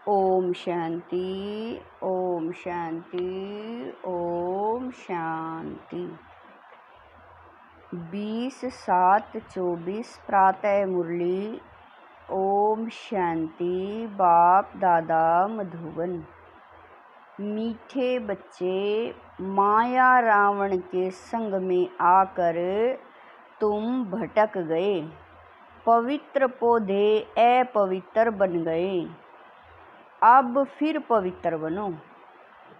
ओम शांति, ओम शांति, ओम शांति। 20/7/24 प्रातः मुरली। ओम शांति। बाप दादा मधुबन। मीठे बच्चे, माया रावण के संग में आकर तुम भटक गए। पवित्र पौधे अपवित्र बन गए। अब फिर पवित्र बनो।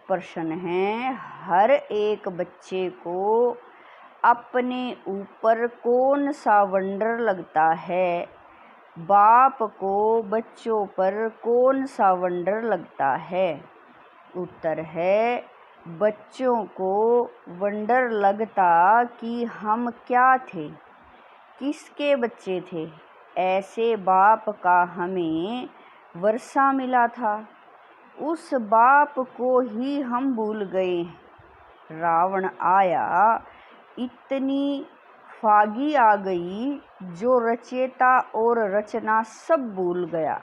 प्रश्न है, हर एक बच्चे को अपने ऊपर कौन सा वंडर लगता है? बाप को बच्चों पर कौन सा वंडर लगता है? उत्तर है, बच्चों को वंडर लगता कि हम क्या थे, किसके बच्चे थे। ऐसे बाप का हमें वर्षा मिला था, उस बाप को ही हम भूल गए। रावण आया, इतनी फागी आ गई जो रचेता और रचना सब भूल गया।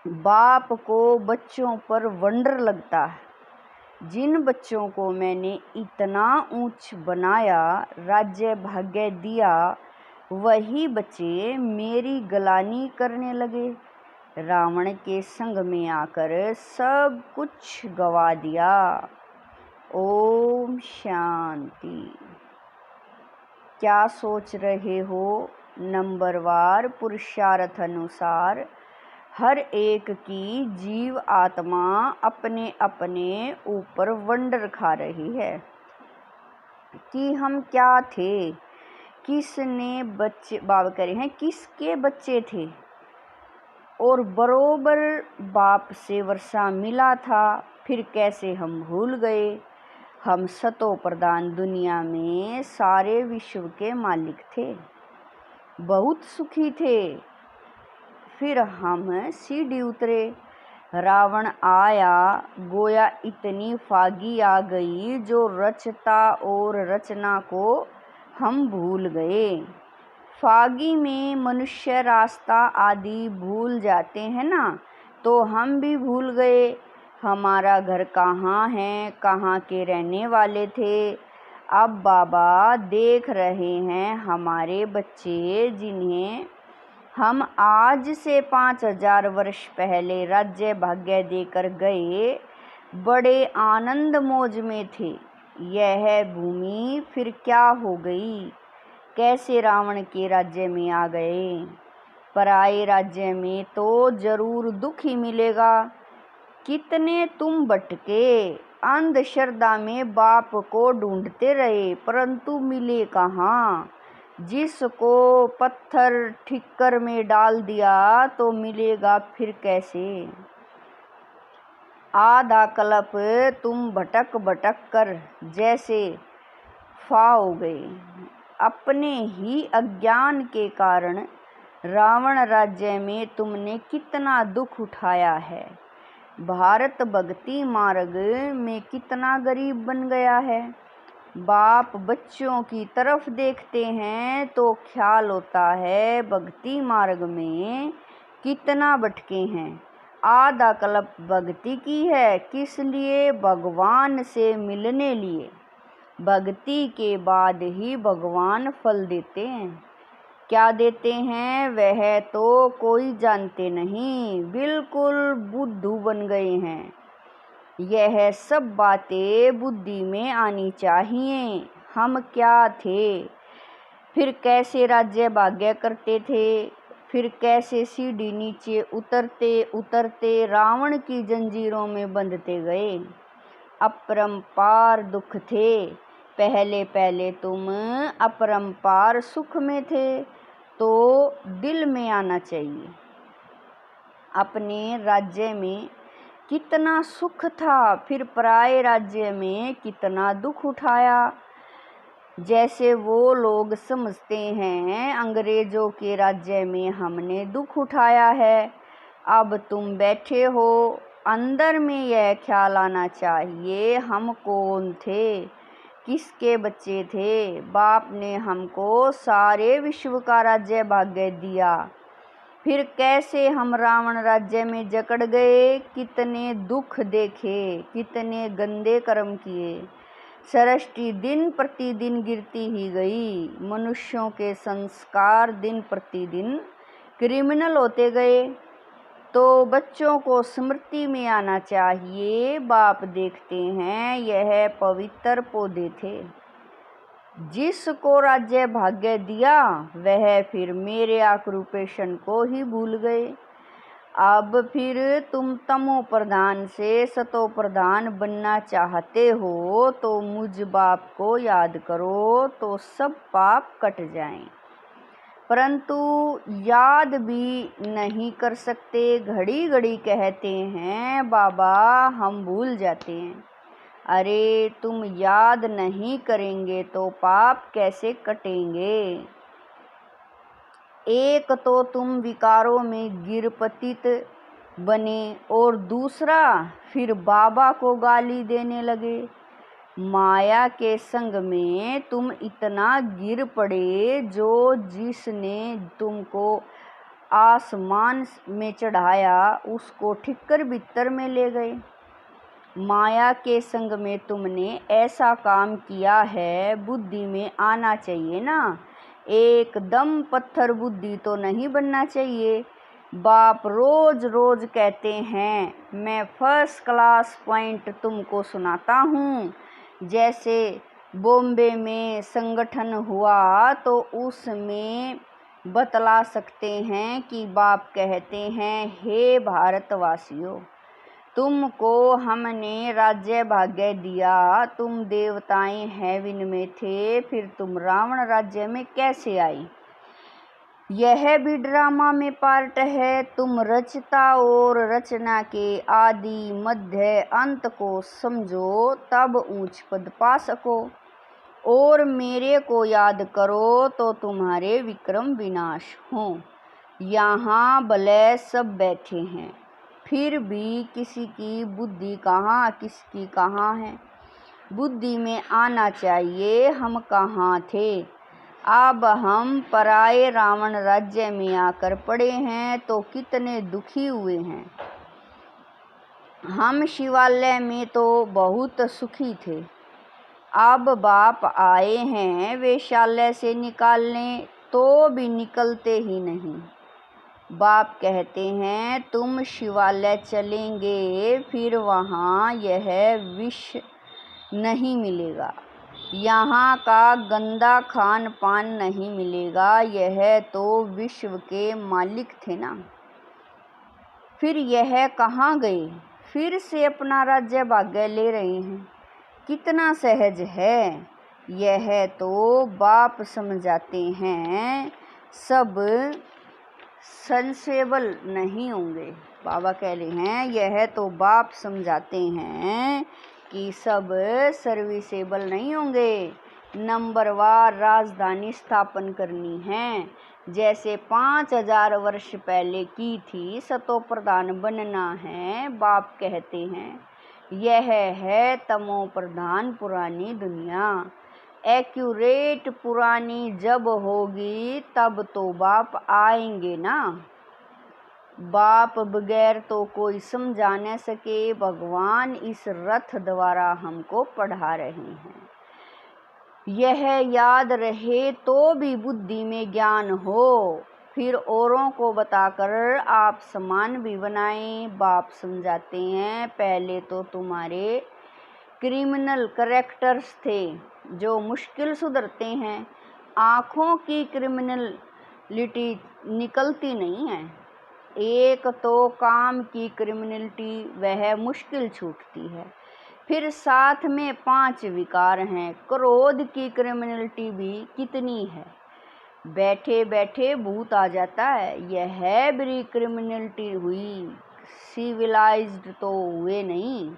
बाप को बच्चों पर वंडर लगता है। जिन बच्चों को मैंने इतना ऊंच बनाया, राज्य भाग्य दिया, वही बच्चे मेरी गलानी करने लगे। रावण के संग में आकर सब कुछ गवा दिया। ओम शांति। क्या सोच रहे हो? नंबरवार पुरुषार्थ अनुसार हर एक की जीव आत्मा अपने अपने ऊपर वंडर खा रही है कि हम क्या थे, किसने बच्चे बाप करे हैं, किसके बच्चे थे। और बरोबर बाप से वर्षा मिला था, फिर कैसे हम भूल गए। हम सतो प्रधान दुनिया में सारे विश्व के मालिक थे, बहुत सुखी थे। फिर हम सीढ़ी उतरे। रावण आया, गोया इतनी फागी आ गई जो रचता और रचना को हम भूल गए। फागी में मनुष्य रास्ता आदि भूल जाते हैं ना, तो हम भी भूल गए हमारा घर कहाँ है, कहाँ के रहने वाले थे। अब बाबा देख रहे हैं हमारे बच्चे, जिन्हें हम आज से 5000 वर्ष पहले राज्य भाग्य देकर गए, बड़े आनंद मौज में थे। यह भूमि फिर क्या हो गई? कैसे रावण के राज्य में आ गए? पराए राज्य में तो जरूर दुख ही मिलेगा। कितने तुम भटके, अंधश्रद्धा में बाप को ढूंढते रहे, परंतु मिले कहाँ। जिसको पत्थर ठिक्कर में डाल दिया तो मिलेगा फिर कैसे। आधा कल्प तुम भटक भटक कर जैसे फा हो गए। अपने ही अज्ञान के कारण रावण राज्य में तुमने कितना दुख उठाया है। भारत भक्ति मार्ग में कितना गरीब बन गया है। बाप बच्चों की तरफ देखते हैं तो ख्याल होता है भक्ति मार्ग में कितना भटके हैं। आधा कल्प भक्ति की है, किस लिए? भगवान से मिलने लिए। भक्ति के बाद ही भगवान फल देते हैं। क्या देते हैं वह तो कोई जानते नहीं, बिल्कुल बुद्धू बन गए हैं। यह सब बातें बुद्धि में आनी चाहिए। हम क्या थे, फिर कैसे राज्य भाग्य करते थे, फिर कैसे सीढ़ी नीचे उतरते उतरते रावण की जंजीरों में बंधते गए। अपरंपार दुख थे। पहले पहले तुम अपरंपार सुख में थे, तो दिल में आना चाहिए। अपने राज्य में कितना सुख था, फिर पराये राज्य में कितना दुख उठाया। जैसे वो लोग समझते हैं अंग्रेजों के राज्य में हमने दुख उठाया है। अब तुम बैठे हो, अंदर में यह ख्याल आना चाहिए, हम कौन थे, किसके बच्चे थे। बाप ने हमको सारे विश्व का राज्य भाग्य दिया। फिर कैसे हम रावण राज्य में जकड़ गए, कितने दुख देखे, कितने गंदे कर्म किए। सृष्टि दिन प्रतिदिन गिरती ही गई, मनुष्यों के संस्कार दिन प्रतिदिन क्रिमिनल होते गए। तो बच्चों को स्मृति में आना चाहिए, बाप देखते हैं यह पवित्र पौधे थे, जिसको राज्य भाग्य दिया वह फिर मेरे आक्रूपेशन को ही भूल गए। अब फिर तुम तमो प्रधान से सतो प्रधान बनना चाहते हो तो मुझ बाप को याद करो, तो सब पाप कट जाएं। परंतु याद भी नहीं कर सकते, घड़ी घड़ी कहते हैं बाबा हम भूल जाते हैं। अरे तुम याद नहीं करेंगे तो पाप कैसे कटेंगे। एक तो तुम विकारों में गिर पतित बने और दूसरा फिर बाबा को गाली देने लगे। माया के संग में तुम इतना गिर पड़े जो जिसने तुमको आसमान में चढ़ाया उसको ठिक्कर भीतर में ले गए। माया के संग में तुमने ऐसा काम किया है, बुद्धि में आना चाहिए ना, एकदम पत्थर बुद्धि तो नहीं बनना चाहिए। बाप रोज रोज कहते हैं मैं फर्स्ट क्लास पॉइंट तुमको सुनाता हूँ। जैसे बॉम्बे में संगठन हुआ तो उसमें बतला सकते हैं कि बाप कहते हैं हे भारतवासियों, तुमको हमने राज्य भाग्य दिया, तुम देवताएं हेवन में थे, फिर तुम रावण राज्य में कैसे आई। यह भी ड्रामा में पार्ट है। तुम रचता और रचना के आदि मध्य अंत को समझो, तब ऊंच पद पा सको। और मेरे को याद करो तो तुम्हारे विक्रम विनाश हो। यहाँ भले सब बैठे हैं, फिर भी किसी की बुद्धि कहाँ किसकी कहाँ है। बुद्धि में आना चाहिए हम कहाँ थे। अब हम पराये रावण राज्य में आकर पड़े हैं तो कितने दुखी हुए हैं। हम शिवालय में तो बहुत सुखी थे, अब बाप आए हैं वेश्यालय से निकालने तो भी निकलते ही नहीं। बाप कहते हैं तुम शिवालय चलेंगे, फिर वहाँ यह विष नहीं मिलेगा, यहाँ का गंदा खान पान नहीं मिलेगा। यह तो विश्व के मालिक थे ना, फिर यह कहाँ गए। फिर से अपना राज्य भाग्य ले रहे हैं। कितना सहज है यह, तो बाप समझाते हैं सब सेंसेबल नहीं होंगे। बाबा कह रहे हैं यह तो बाप समझाते हैं कि सब सर्विसेबल नहीं होंगे। नंबरवार राजधानी स्थापन करनी है, जैसे 5000 वर्ष पहले की थी। सतो प्रधान बनना है। बाप कहते हैं यह है तमो प्रधान पुरानी दुनिया। एक्यूरेट पुरानी जब होगी तब तो बाप आएंगे ना। बाप बगैर तो कोई समझा न सके। भगवान इस रथ द्वारा हमको पढ़ा रहे हैं। यह याद रहे तो भी बुद्धि में ज्ञान हो, फिर औरों को बताकर आप समान भी बनाएं। बाप समझाते हैं पहले तो तुम्हारे क्रिमिनल कैरेक्टर्स थे जो मुश्किल सुधरते हैं। आँखों की क्रिमिनलिटी निकलती नहीं है। एक तो काम की क्रिमिनलिटी वह मुश्किल छूटती है, फिर साथ में 5 विकार हैं। क्रोध की क्रिमिनलिटी भी कितनी है, बैठे बैठे भूत आ जाता है। यह बड़ी क्रिमिनलिटी हुई, सिविलाइज्ड तो हुए नहीं।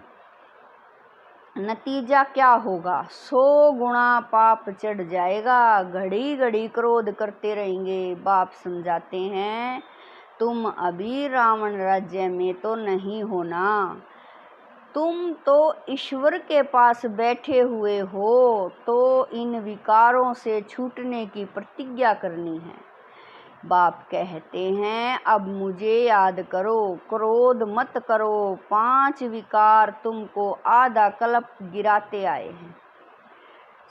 नतीजा क्या होगा, 100 गुना पाप चढ़ जाएगा। घड़ी घड़ी क्रोध करते रहेंगे। बाप समझाते हैं तुम अभी रावण राज्य में तो नहीं होना, तुम तो ईश्वर के पास बैठे हुए हो। तो इन विकारों से छूटने की प्रतिज्ञा करनी है। बाप कहते हैं अब मुझे याद करो, क्रोध मत करो, 5 विकार तुमको आधा कल्प गिराते आए हैं।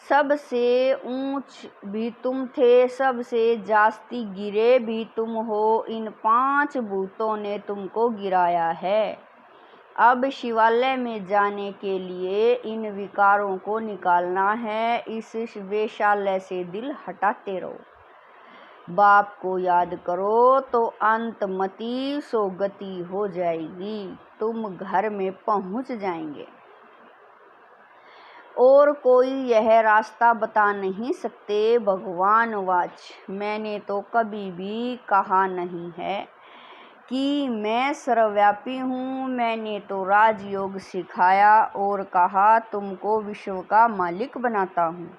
सबसे ऊंच भी तुम थे, सबसे जास्ती गिरे भी तुम हो। इन 5 भूतों ने तुमको गिराया है। अब शिवालय में जाने के लिए इन विकारों को निकालना है। इस वेश्यालय से दिल हटाते रहो। बाप को याद करो तो अंतमति सो गति हो जाएगी, तुम घर में पहुंच जाएंगे। और कोई यह रास्ता बता नहीं सकते। भगवान वाच, मैंने तो कभी भी कहा नहीं है कि मैं सर्वव्यापी हूँ। मैंने तो राजयोग सिखाया और कहा तुमको विश्व का मालिक बनाता हूँ।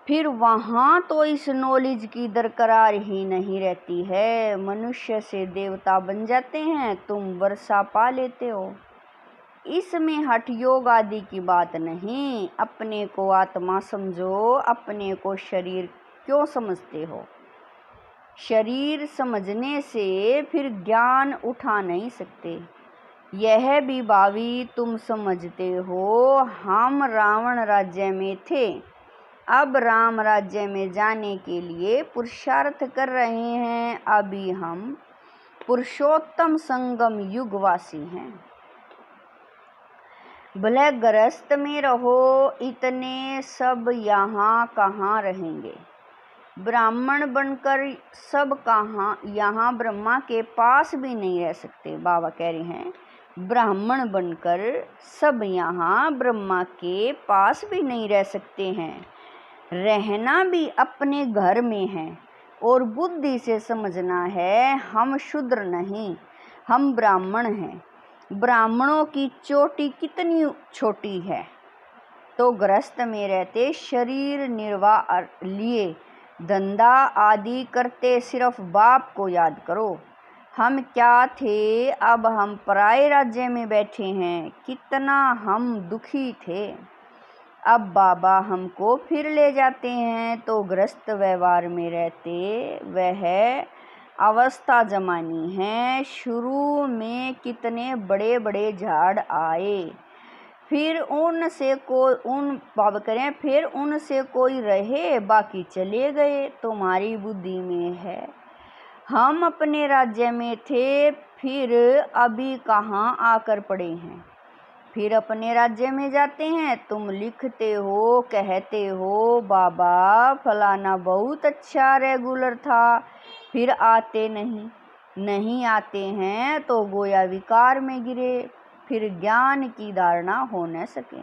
फिर वहाँ तो इस नॉलेज की दरकरार ही नहीं रहती है। मनुष्य से देवता बन जाते हैं, तुम वर्षा पा लेते हो। इसमें हठ योग आदि की बात नहीं। अपने को आत्मा समझो, अपने को शरीर क्यों समझते हो? शरीर समझने से फिर ज्ञान उठा नहीं सकते। यह भी भावी तुम समझते हो। हम रावण राज्य में थे, अब राम राज्य में जाने के लिए पुरुषार्थ कर रहे हैं। अभी हम पुरुषोत्तम संगम युगवासी हैं। भले गृहस्थ में रहो, इतने सब यहाँ कहाँ रहेंगे। ब्राह्मण बनकर सब कहाँ यहाँ ब्रह्मा के पास भी नहीं रह सकते। बाबा कह रहे हैं ब्राह्मण बनकर सब यहाँ ब्रह्मा के पास भी नहीं रह सकते हैं। रहना भी अपने घर में है और बुद्धि से समझना है हम शूद्र नहीं, हम ब्राह्मण हैं। ब्राह्मणों की चोटी कितनी छोटी है। तो गृहस्थ में रहते शरीर निर्वाह लिए धंधा आदि करते, सिर्फ बाप को याद करो। हम क्या थे, अब हम पराये राज्य में बैठे हैं। कितना हम दुखी थे। अब बाबा हमको फिर ले जाते हैं। तो गृहस्थ व्यवहार में रहते वह अवस्था जमानी है। शुरू में कितने बड़े बड़े झाड़ आए, फिर उनसे कोई रहे, बाकी चले गए। तुम्हारी बुद्धि में है। हम अपने राज्य में थे, फिर अभी कहाँ आकर पड़े हैं। फिर अपने राज्य में जाते हैं। तुम लिखते हो, कहते हो बाबा फलाना बहुत अच्छा रेगुलर था, फिर आते नहीं आते हैं तो गोया विकार में गिरे, फिर ज्ञान की धारणा हो न सके।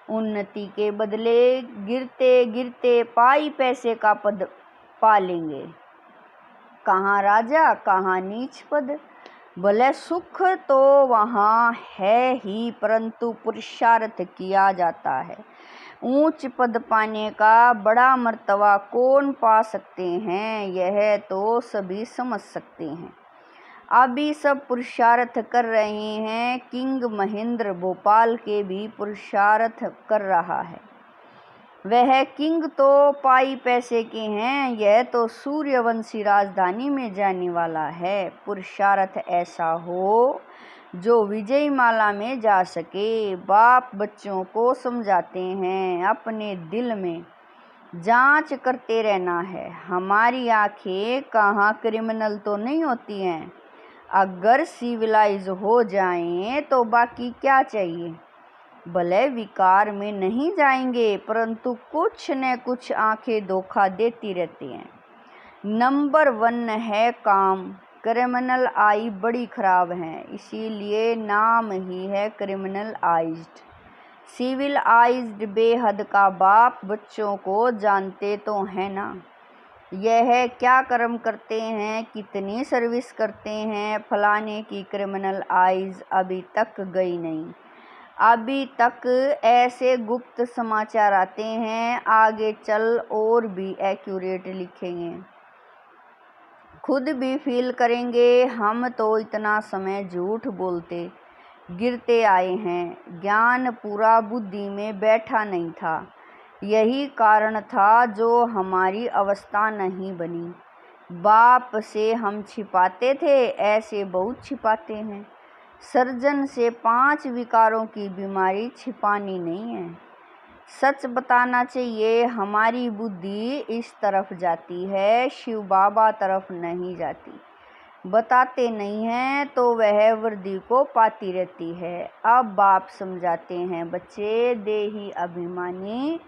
उन्नति के बदले गिरते गिरते पाई पैसे का पद पा लेंगे। कहाँ राजा, कहाँ नीच पद। भले सुख तो वहाँ है ही, परंतु पुरुषार्थ किया जाता है। ऊंच पद पाने का बड़ा मर्तबा कौन पा सकते हैं, यह तो सभी समझ सकते हैं। अभी सब पुरुषार्थ कर रहे हैं। किंग महेंद्र भोपाल के भी पुरुषार्थ कर रहा है। वह किंग तो पाई पैसे के हैं, यह तो सूर्यवंशी राजधानी में जाने वाला है। पुरुषार्थ ऐसा हो जो विजय माला में जा सके। बाप बच्चों को समझाते हैं, अपने दिल में जांच करते रहना है। हमारी आंखें कहाँ क्रिमिनल तो नहीं होती हैं। अगर सिविलाइज हो जाएं तो बाकी क्या चाहिए। भले विकार में नहीं जाएंगे, परंतु कुछ न कुछ आंखें धोखा देती रहती हैं। नंबर 1 है काम। क्रिमिनल आई बड़ी खराब है, इसीलिए नाम ही है क्रिमिनल आइज्ड। सिविल आइज्ड बेहद का बाप बच्चों को जानते तो है ना। यह क्या कर्म करते हैं, कितनी सर्विस करते हैं। फलाने की क्रिमिनल आइज अभी तक गई नहीं। अभी तक ऐसे गुप्त समाचार आते हैं, आगे चल और भी एक्यूरेट लिखेंगे, खुद भी फील करेंगे। हम तो इतना समय झूठ बोलते गिरते आए हैं। ज्ञान पूरा बुद्धि में बैठा नहीं था, यही कारण था जो हमारी अवस्था नहीं बनी। बाप से हम छिपाते थे, ऐसे बहुत छिपाते हैं। सर्जन से 5 विकारों की बीमारी छिपानी नहीं है। सच बताना चाहिए, हमारी बुद्धि इस तरफ जाती है, शिव बाबा तरफ नहीं जाती। बताते नहीं हैं तो वह वर्दी को पाती रहती है। अब बाप समझाते हैं, बच्चे देही अभिमानी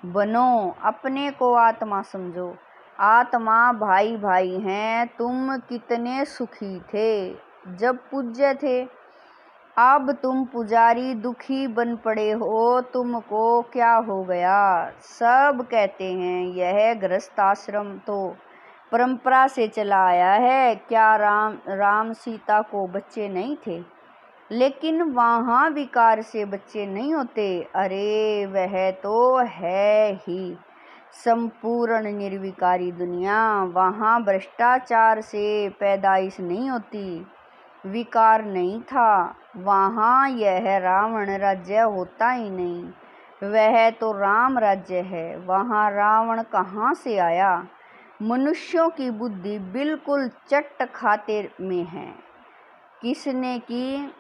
बनो, अपने को आत्मा समझो। आत्मा भाई भाई हैं। तुम कितने सुखी थे जब पूज्य थे, अब तुम पुजारी दुखी बन पड़े हो, तुमको क्या हो गया? सब कहते हैं यह गृहस्थ आश्रम तो परंपरा से चला आया है। क्या राम सीता को बच्चे नहीं थे? लेकिन वहाँ विकार से बच्चे नहीं होते। अरे वह तो है ही संपूर्ण निर्विकारी दुनिया। वहाँ भ्रष्टाचार से पैदाइश नहीं होती, विकार नहीं था। वहाँ यह रावण राज्य होता ही नहीं, वह तो राम राज्य है। वहाँ रावण कहाँ से आया? मनुष्यों की बुद्धि बिल्कुल चट खाते में है। किसने की?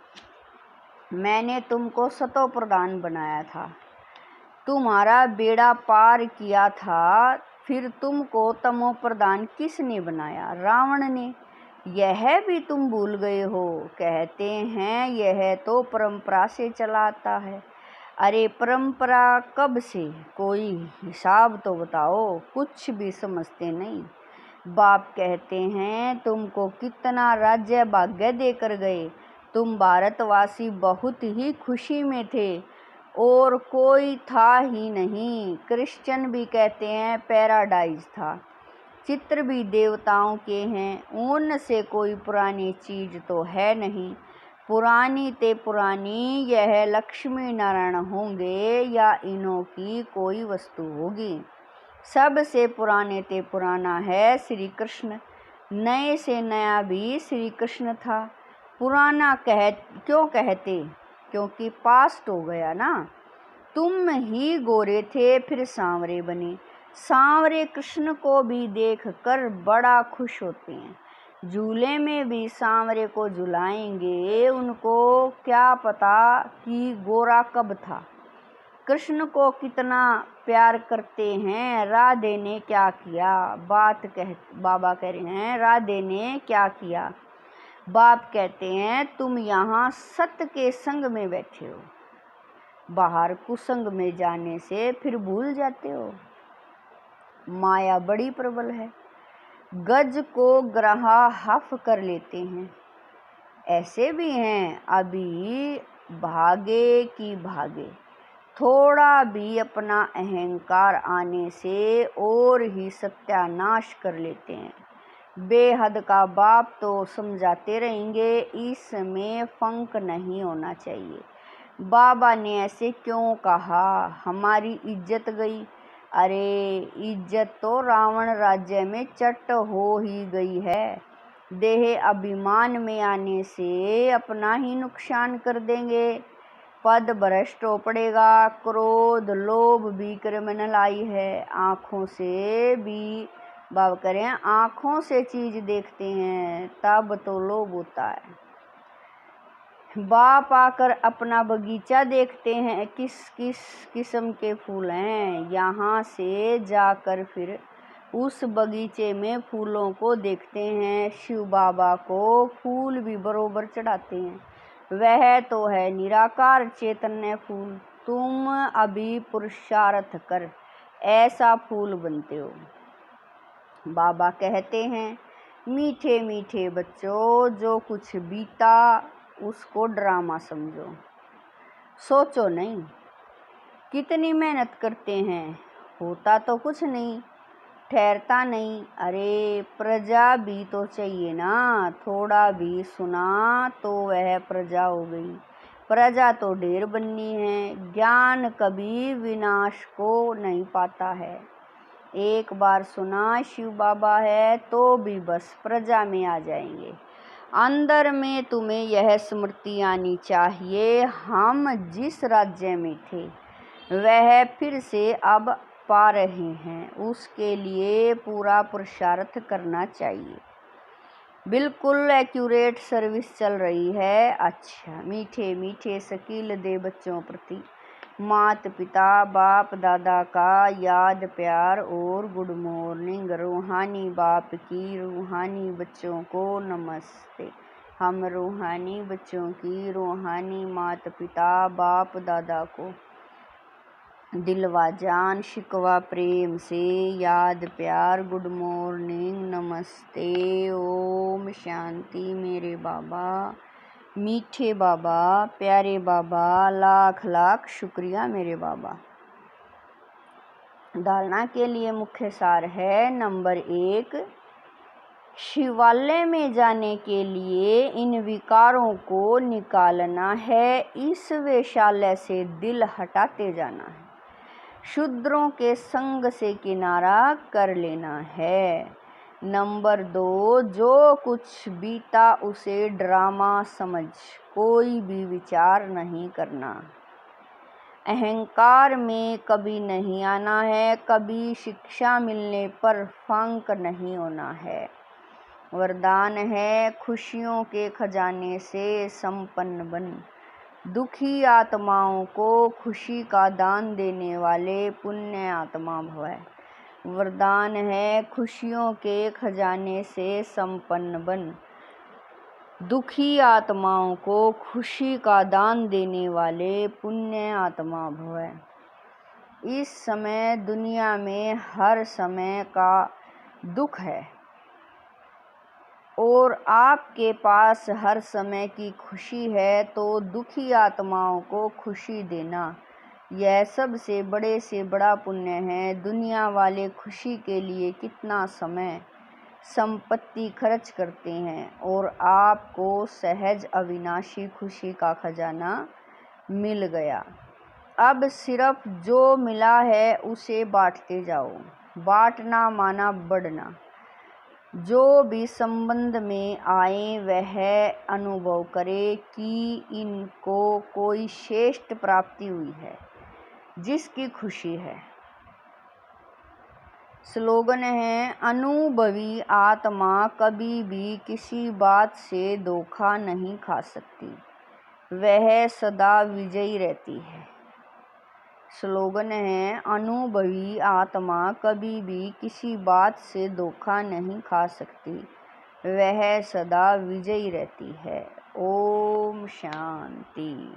मैंने तुमको सतो प्रधान बनाया था, तुम्हारा बेड़ा पार किया था। फिर तुमको तमो प्रधान किसने बनाया? रावण ने। यह भी तुम भूल गए हो। कहते हैं यह तो परंपरा से चला आता है। अरे परंपरा कब से? कोई हिसाब तो बताओ। कुछ भी समझते नहीं। बाप कहते हैं तुमको कितना राज्य भाग्य देकर गए। तुम भारतवासी बहुत ही खुशी में थे और कोई था ही नहीं। क्रिश्चियन भी कहते हैं पैराडाइज था। चित्र भी देवताओं के हैं, उनसे कोई पुरानी चीज तो है नहीं। पुरानी ते पुरानी यह लक्ष्मी नारायण होंगे या इनों की कोई वस्तु होगी। सबसे पुराने ते पुराना है श्री कृष्ण। नए से नया भी श्री कृष्ण था। पुराना क्यों कहते? क्योंकि पास्ट हो गया ना। तुम ही गोरे थे फिर सांवरे बने। सांवरे कृष्ण को भी देख कर बड़ा खुश होते हैं। झूले में भी सांवरे को झुलाएंगे। उनको क्या पता कि गोरा कब था। कृष्ण को कितना प्यार करते हैं। राधे ने क्या किया? बाबा कह रहे हैं राधे ने क्या किया? बाप कहते हैं तुम यहाँ सत्य के संग में बैठे हो, बाहर कुसंग में जाने से फिर भूल जाते हो। माया बड़ी प्रबल है, गज को ग्रहा हफ कर लेते हैं। ऐसे भी हैं अभी भागे की भागे। थोड़ा भी अपना अहंकार आने से और ही सत्यानाश कर लेते हैं। बेहद का बाप तो समझाते रहेंगे, इसमें फंक नहीं होना चाहिए। बाबा ने ऐसे क्यों कहा? हमारी इज्जत गई। अरे इज्जत तो रावण राज्य में चट हो ही गई है। देह अभिमान में आने से अपना ही नुकसान कर देंगे। पद भ्रष्ट हो पड़ेगा। क्रोध लोभ भी क्रिमिनल आई है। आँखों से भी बाबा करें, आँखों से चीज देखते हैं तब तो लोभ होता है। बाप आकर अपना बगीचा देखते हैं, किस किस किस्म के फूल हैं। यहाँ से जाकर फिर उस बगीचे में फूलों को देखते हैं। शिव बाबा को फूल भी बरोबर चढ़ाते हैं। वह तो है निराकार चैतन्य फूल। तुम अभी पुरुषार्थ कर ऐसा फूल बनते हो। बाबा कहते हैं मीठे मीठे बच्चों, जो कुछ बीता उसको ड्रामा समझो, सोचो नहीं। कितनी मेहनत करते हैं, होता तो कुछ नहीं, ठहरता नहीं। अरे प्रजा भी तो चाहिए ना। थोड़ा भी सुना तो वह प्रजा हो गई। प्रजा तो ढेर बननी है। ज्ञान कभी विनाश को नहीं पाता है। एक बार सुना शिव बाबा है तो भी बस प्रजा में आ जाएंगे। अंदर में तुम्हें यह स्मृति आनी चाहिए, हम जिस राज्य में थे वह फिर से अब पा रहे हैं उसके लिए पूरा पुरुषार्थ करना चाहिए। बिल्कुल एक्यूरेट सर्विस चल रही है। अच्छा, मीठे मीठे शकील दे बच्चों प्रति मात पिता बाप दादा का याद प्यार और गुड मॉर्निंग। रूहानी बाप की रूहानी बच्चों को नमस्ते। हम रूहानी बच्चों की रूहानी मात पिता बाप दादा को दिलवा जान शिकवा प्रेम से याद प्यार गुड मॉर्निंग नमस्ते ओम शांति। मेरे बाबा मीठे बाबा प्यारे बाबा लाख लाख शुक्रिया मेरे बाबा। धारणा के लिए मुख्य सार है। नंबर 1, शिवालय में जाने के लिए इन विकारों को निकालना है। इस वेश्यालय से दिल हटाते जाना है। शूद्रों के संग से किनारा कर लेना है। नंबर 2, जो कुछ बीता उसे ड्रामा समझ कोई भी विचार नहीं करना। अहंकार में कभी नहीं आना है। कभी शिक्षा मिलने पर फंक नहीं होना है। वरदान है, खुशियों के खजाने से संपन्न बन दुखी आत्माओं को खुशी का दान देने वाले पुण्य आत्मा भव। वरदान है, खुशियों के खजाने से संपन्न बन दुखी आत्माओं को खुशी का दान देने वाले पुण्य आत्मा भव। इस समय दुनिया में हर समय का दुख है और आपके पास हर समय की खुशी है, तो दुखी आत्माओं को खुशी देना यह सबसे बड़े से बड़ा पुण्य है। दुनिया वाले खुशी के लिए कितना समय संपत्ति खर्च करते हैं और आपको सहज अविनाशी खुशी का खजाना मिल गया। अब सिर्फ जो मिला है उसे बांटते जाओ। बांटना माना बढ़ना। जो भी संबंध में आए वह अनुभव करे कि इनको कोई श्रेष्ठ प्राप्ति हुई है जिसकी खुशी है। स्लोगन है, अनुभवी आत्मा कभी भी किसी बात से धोखा नहीं खा सकती, वह सदा विजयी रहती है। स्लोगन है, अनुभवी आत्मा कभी भी किसी बात से धोखा नहीं खा सकती, वह सदा विजयी रहती है। ओम शांति।